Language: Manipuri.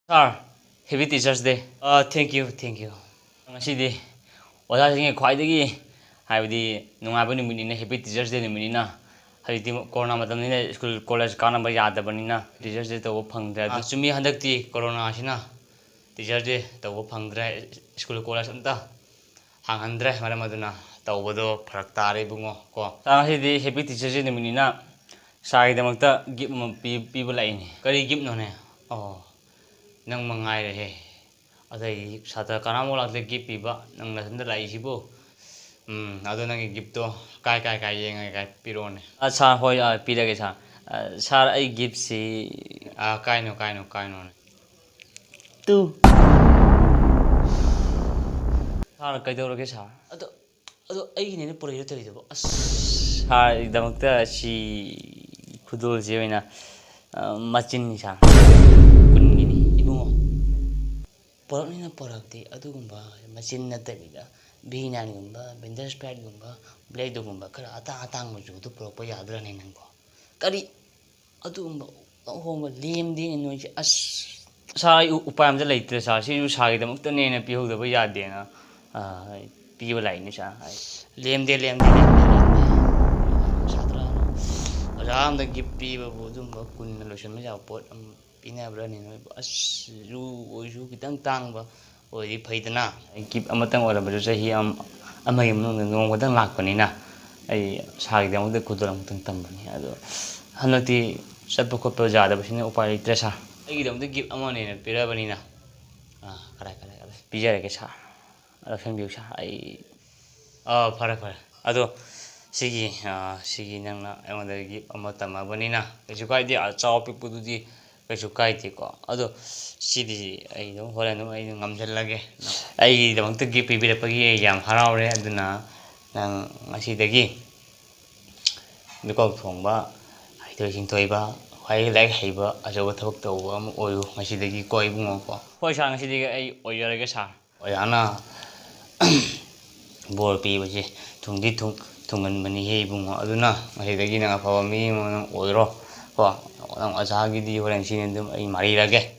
Sir, Happy Teachers Day. Thank you, thank you. Ngasi oda singe khwaidagi haibdi nungaba numinina Happy Teachers Day numinina haiti corona matamnina school college kana ba yadabanina Teachers Day to phangdra adu chumi handakti corona asina Teachers Day to phangdra school college amta hanghandra maramaduna tawbodo pharak tare bungo ko ngasi Happy Teachers Day numinina sai damakta gift pibu laini kari gift no ne oh nang mangai rehe adai sata kana mola le gift piba nang na sanda lai sibo ado nang gift to kai yengai kai pirone sa hoi pirage sa sar ai gift si kai no tu sar kai do roge sa ado ai ne pore yo tari do sa damakta si khudul je oina machin ni sa Poroknina porokti adugumba machine natabida bina gumba benders pad gumba blade gumba kara atang muju tu proper yadra ne nangko kari adugumba homa lemdi no as sa upayam ja leitre sa si ju sa gi damukta ne na pihu da ba yade na piwa lai ni sa lemde satra ram da gipi ba budumba kun lotion ma ja pot ina brani no as ju kitang tang ba oi phaidana kip amatang ora ba sahi amai mun ngong wadang lakpani na ai sagi dang de kuduram tang tambani ado hanati satpa khotpa jada basine upai tresa ai dang de kip amane na pirabani na kara pijare ke sa rakhang biu sa ai phara ado sigi nang na amada gi amatama bani na keju kai di chaw pipu du di kaisu kaiti ko ado sidi ai no hola no ai ngamjal lage ai damangta gi pibira pagi yam haraure aduna nang ngasi dagi mikok thongba ai to sing toiba hai lai heiba ajo thabak tawba am oyu ngasi dagi koi bungo ko hoi sa ngasi dagi ai oyarage sa oyana bor pi baje thungdi thungan mani hei bungo aduna ngasi dagi nang afawa mi mo oiro ko nang asagi di horan sinin dum ai mari rage